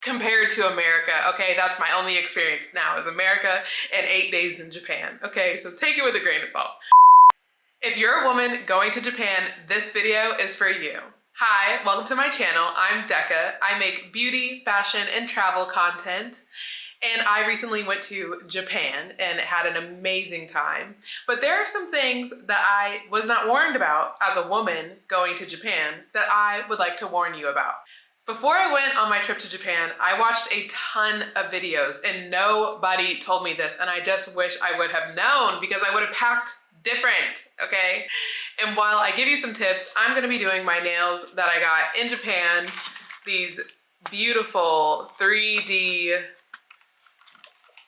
compared to America. Okay, that's my only experience now is America and 8 days in Japan. Okay, so take it with a grain of salt. If you're a woman going to Japan, this video is for you. Hi, welcome to my channel. I'm Deka. I make beauty, fashion, and travel content. And I recently went to Japan and had an amazing time. But there are some things that I was not warned about as a woman going to Japan that I would like to warn you about. Before I went on my trip to Japan, I watched a ton of videos and nobody told me this, and I just wish I would have known because I would have packed different, okay? And while I give you some tips, I'm gonna be doing my nails that I got in Japan, these beautiful 3D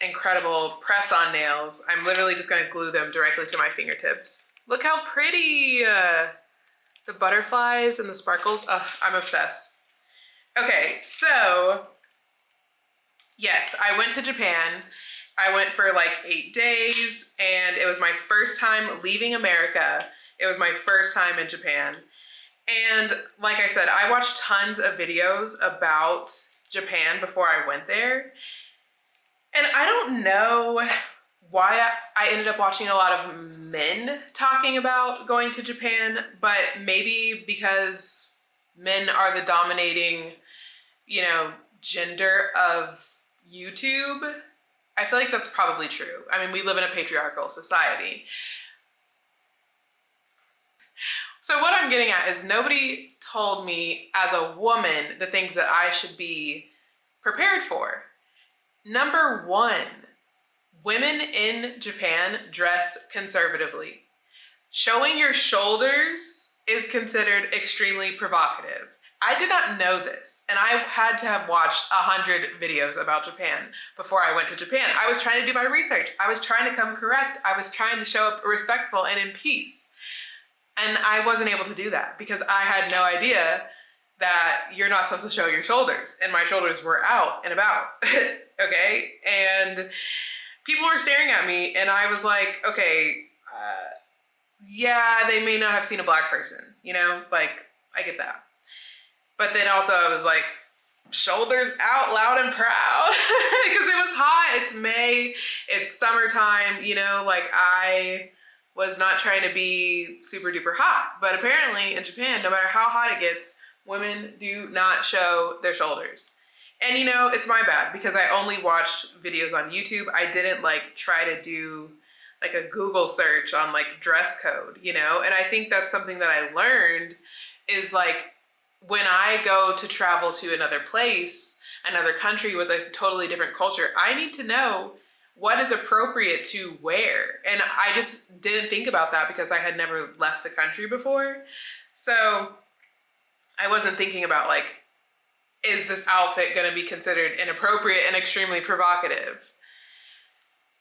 incredible press-on nails. I'm literally just gonna glue them directly to my fingertips. Look how pretty! The butterflies and the sparkles, I'm obsessed. Okay, so yes, I went to Japan. I went for like 8 days and it was my first time leaving America. It was my first time in Japan. And like I said, I watched tons of videos about Japan before I went there. And I don't know why I ended up watching a lot of men talking about going to Japan, but maybe because men are the dominating, gender of YouTube. I feel like that's probably true. I mean, we live in a patriarchal society. So what I'm getting at is nobody told me as a woman the things that I should be prepared for. Number one, women in Japan dress conservatively. Showing your shoulders is considered extremely provocative. I did not know this, and I had to have watched 100 videos about Japan before I went to Japan. I was trying to do my research. I was trying to come correct. I was trying to show up respectful and in peace. And I wasn't able to do that because I had no idea that you're not supposed to show your shoulders, and my shoulders were out and about, okay? And people were staring at me, and I was like, okay, yeah, they may not have seen a black person, I get that. But then also I was like, shoulders out loud and proud, because it was hot, it's May, it's summertime, I was not trying to be super duper hot. But apparently in Japan, no matter how hot it gets, women do not show their shoulders. And it's my bad because I only watched videos on YouTube. I didn't try to do a Google search on dress code, and I think that's something that I learned is when I go to travel to another place, another country with a totally different culture, I need to know what is appropriate to wear. And I just didn't think about that because I had never left the country before. So I wasn't thinking about is this outfit gonna be considered inappropriate and extremely provocative?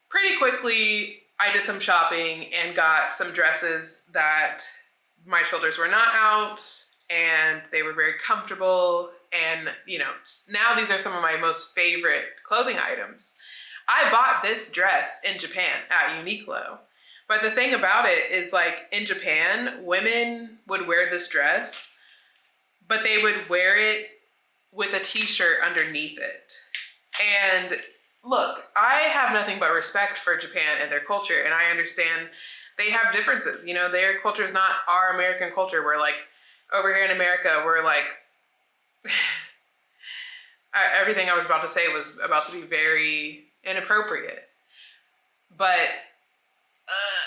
Pretty quickly, I did some shopping and got some dresses that my shoulders were not out and they were very comfortable. And now these are some of my most favorite clothing items. I bought this dress in Japan at Uniqlo. But the thing about it is in Japan, women would wear this dress, but they would wear it with a t-shirt underneath it. And look, I have nothing but respect for Japan and their culture, and I understand they have differences. Their culture is not our American culture. We're over here in America, we're everything I was about to say was about to be very inappropriate. But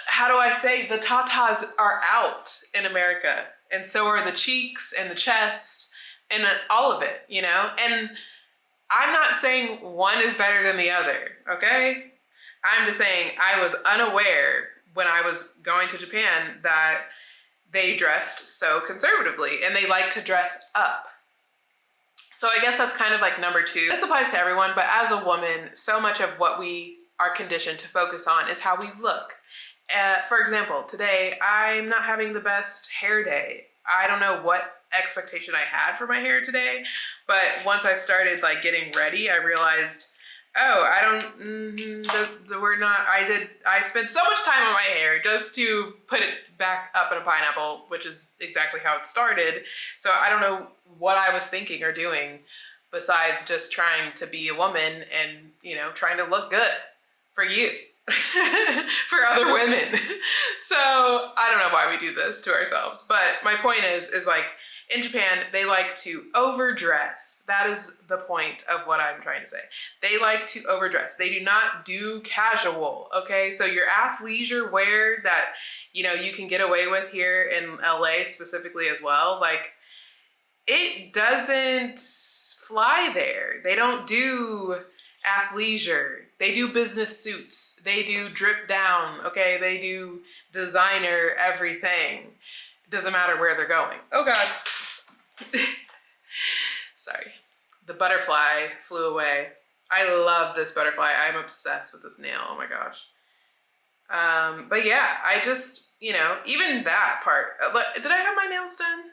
how do I say, the tatas are out in America, and so are the cheeks and the chest and all of it, and I'm not saying one is better than the other, okay? I'm just saying I was unaware when I was going to Japan that they dressed so conservatively and they like to dress up. So I guess that's kind of number two. This applies to everyone, but as a woman, so much of what we are conditioned to focus on is how we look. For example, today, I'm not having the best hair day. I don't know what expectation I had for my hair today, but once I started getting ready, I realized, I spent so much time on my hair just to put it back up in a pineapple, which is exactly how it started. So I don't know what I was thinking or doing, besides just trying to be a woman and, you know, trying to look good for you, for other women. So I don't know why we do this to ourselves, but my point is like, in Japan, they like to overdress. That is the point of what I'm trying to say. They like to overdress. They do not do casual, okay? So your athleisure wear that, you know, you can get away with here in LA specifically as well, like, it doesn't fly there. They don't do athleisure. They do business suits. They do drip down, okay? They do designer everything. It doesn't matter where they're going. Oh God. Sorry. The butterfly flew away. I love this butterfly. I'm obsessed with this nail. Oh my gosh. But yeah, I just, you know, even that part. Did I have my nails done?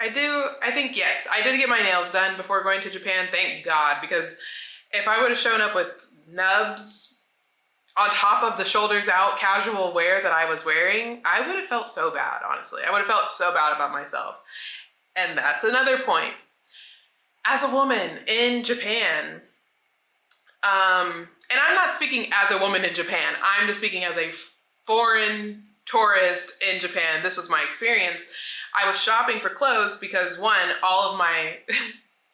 I think yes. I did get my nails done before going to Japan, thank God, because if I would have shown up with nubs on top of the shoulders out casual wear that I was wearing, I would have felt so bad, honestly. I would have felt so bad about myself. And that's another point. As a woman in Japan, and I'm not speaking as a woman in Japan, I'm just speaking as a foreign tourist in Japan. This was my experience. I was shopping for clothes because one, all of my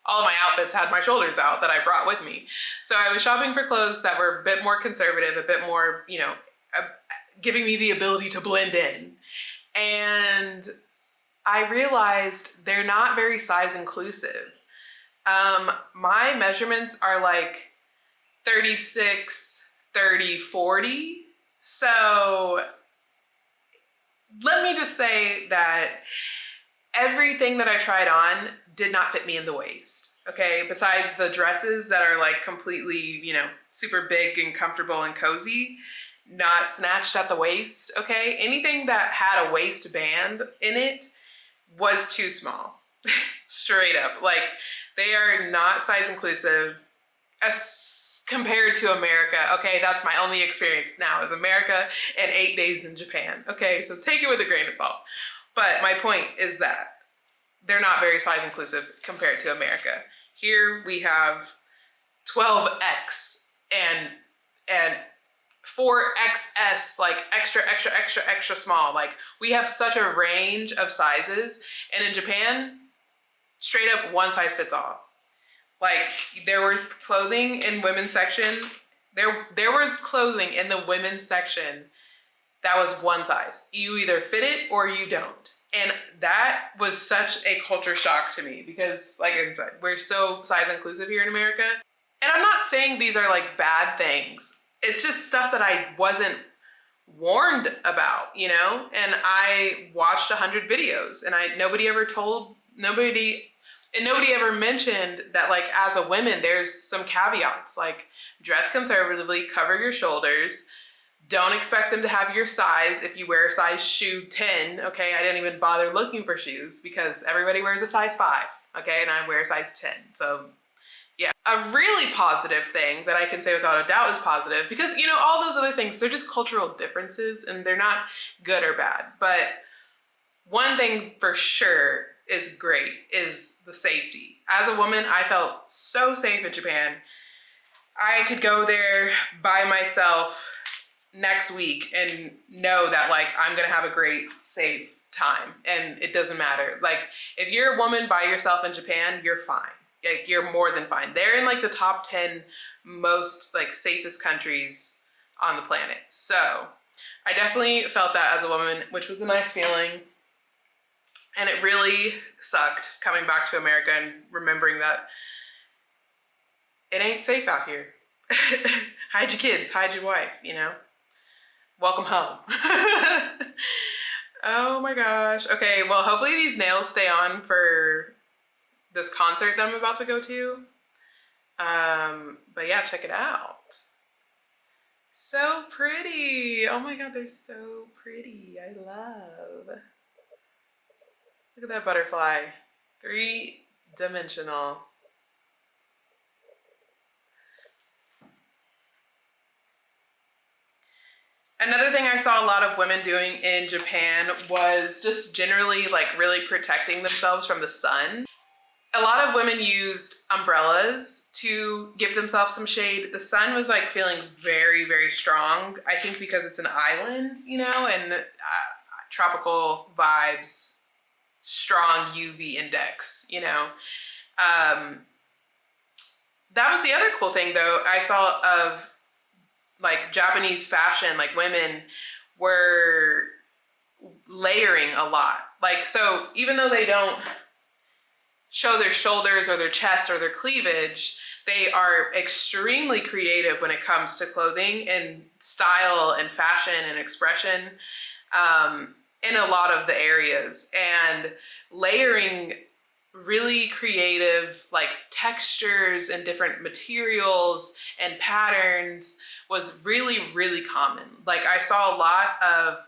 outfits had my shoulders out that I brought with me. So I was shopping for clothes that were a bit more conservative, a bit more, you know, giving me the ability to blend in. And I realized they're not very size inclusive. My measurements are like 36, 30, 40. So let me just say that everything that I tried on did not fit me in the waist, okay? Besides the dresses that are like completely, you know, super big and comfortable and cozy, not snatched at the waist, okay? Anything that had a waistband in it was too small, straight up. Like, they are not size inclusive as compared to America, okay? That's my only experience now is America and 8 days in Japan, okay? So take it with a grain of salt. But my point is that they're not very size inclusive compared to America. Here we have 12X and 4XS, like extra, extra, extra, extra small. Like, we have such a range of sizes. And in Japan, straight up one size fits all. Like, there were clothing in women's section. There was clothing in the women's section that was one size. You either fit it or you don't. And that was such a culture shock to me because, like I said, we're so size inclusive here in America. And I'm not saying these are like bad things. It's just stuff that I wasn't warned about, you know? And I watched 100 videos and nobody ever mentioned that, like, as a woman, there's some caveats, like dress conservatively, cover your shoulders, don't expect them to have your size if you wear a size shoe 10, okay? I didn't even bother looking for shoes because everybody wears a size 5, okay? And I wear a size 10, so yeah. A really positive thing that I can say without a doubt is positive because, you know, all those other things, they're just cultural differences and they're not good or bad. But one thing for sure is great is the safety. As a woman, I felt so safe in Japan. I could go there by myself next week and know that, like, I'm gonna have a great, safe time and it doesn't matter. Like, if you're a woman by yourself in Japan, you're fine. Like, you're more than fine. They're in like the top 10 most like safest countries on the planet. So I definitely felt that as a woman, which was a nice feeling. And it really sucked coming back to America and remembering that it ain't safe out here. Hide your kids, hide your wife, you know? Welcome home. Oh my gosh. Okay, well, hopefully these nails stay on for this concert that I'm about to go to. But yeah, check it out. So pretty. Oh my God, they're so pretty. I love. Look at that butterfly. 3-dimensional. Another thing I saw a lot of women doing in Japan was just generally like really protecting themselves from the sun. A lot of women used umbrellas to give themselves some shade. The sun was like feeling very, very strong. I think because it's an island, you know, and tropical vibes, strong UV index, you know. That was the other cool thing though I saw of like Japanese fashion, like women were layering a lot. Like, so even though they don't show their shoulders or their chest or their cleavage, they are extremely creative when it comes to clothing and style and fashion and expression in a lot of the areas. And layering really creative like textures and different materials and patterns was really, really common. Like I saw a lot of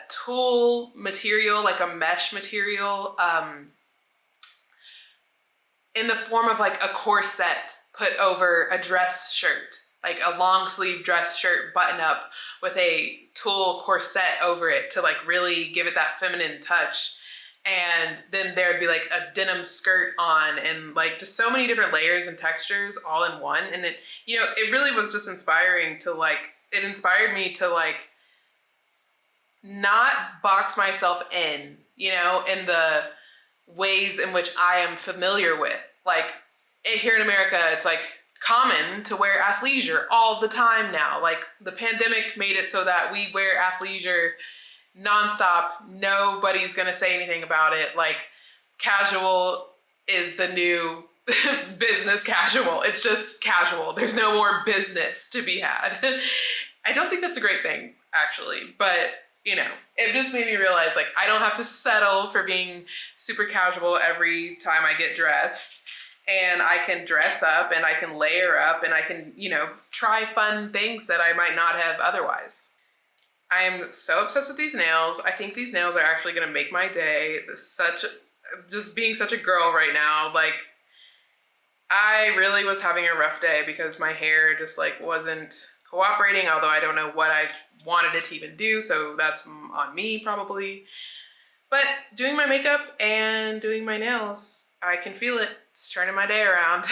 tulle material, like a mesh material, in the form of like a corset put over a dress shirt, like a long sleeve dress shirt button up with a tulle corset over it to like really give it that feminine touch. And then there'd be like a denim skirt on and like just so many different layers and textures all in one. And it, you know, it really was just inspiring to like, it inspired me to like not box myself in, you know, in the ways in which I am familiar with. Like here in America, it's like common to wear athleisure all the time now. Like the pandemic made it so that we wear athleisure nonstop. Nobody's gonna say anything about it. Like casual is the new business casual. It's just casual. There's no more business to be had. I don't think that's a great thing, actually, but you know, it just made me realize like I don't have to settle for being super casual every time I get dressed, and I can dress up and I can layer up and I can, you know, try fun things that I might not have otherwise. I am so obsessed with these nails. I think these nails are actually gonna make my day. Just being such a girl right now, like I really was having a rough day because my hair just like wasn't cooperating, although I don't know what I wanted it to even do, so that's on me probably. But doing my makeup and doing my nails, I can feel it. It's turning my day around.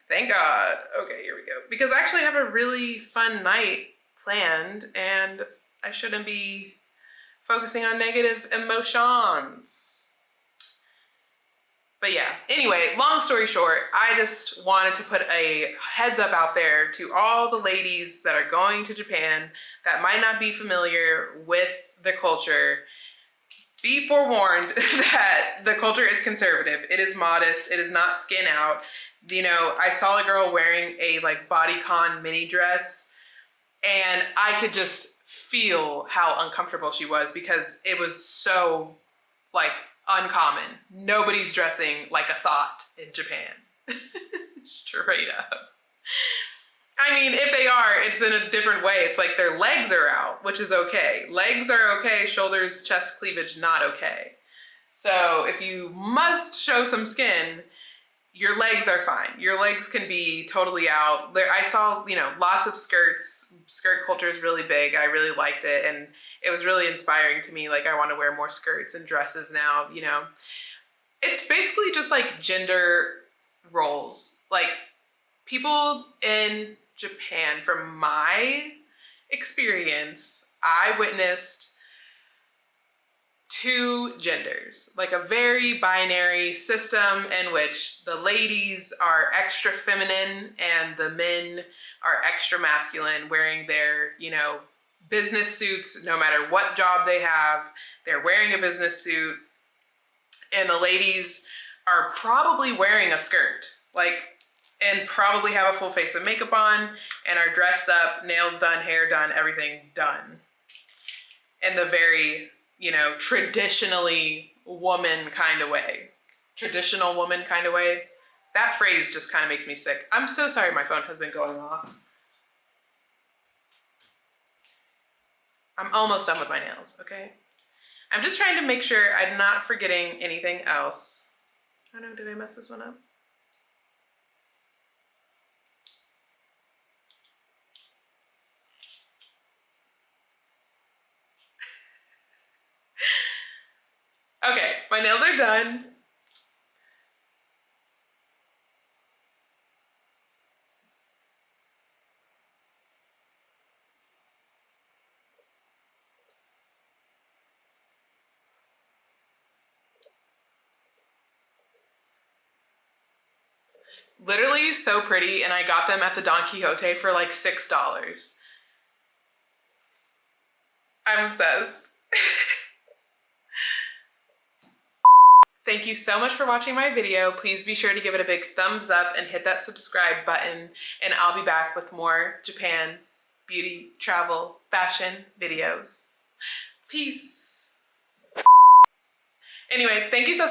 Thank God. Okay, here we go. Because I actually have a really fun night planned and I shouldn't be focusing on negative emotions. But yeah, anyway, long story short, I just wanted to put a heads up out there to all the ladies that are going to Japan that might not be familiar with the culture. Be forewarned that the culture is conservative. It is modest. It is not skin out. You know, I saw a girl wearing a like bodycon mini dress and I could just feel how uncomfortable she was because it was so like uncommon. Nobody's dressing like a thought in Japan. Straight up. I mean, if they are, it's in a different way. It's like their legs are out, which is okay. Legs are okay, shoulders, chest, cleavage, not okay. So if you must show some skin, your legs are fine. Your legs can be totally out. I saw, you know, lots of skirts. Skirt culture is really big. I really liked it. And it was really inspiring to me. Like I want to wear more skirts and dresses now, you know. It's basically just like gender roles. Like people in Japan, from my experience, I witnessed two genders, like a very binary system in which the ladies are extra feminine and the men are extra masculine, wearing their, you know, business suits no matter what job they have. They're wearing a business suit, and the ladies are probably wearing a skirt, like, and probably have a full face of makeup on and are dressed up, nails done, hair done, everything done in the very, you know, traditionally woman kind of way. Traditional woman kind of way. That phrase just kind of makes me sick. I'm so sorry my phone has been going off. I'm almost done with my nails, okay? I'm just trying to make sure I'm not forgetting anything else. Oh no, did I mess this one up? Okay, my nails are we're done. Literally so pretty, and I got them at the Don Quixote for like $6. I'm obsessed. Thank you so much for watching my video. Please be sure to give it a big thumbs up and hit that subscribe button, and I'll be back with more Japan, beauty, travel, fashion videos. Peace. Anyway, thank you so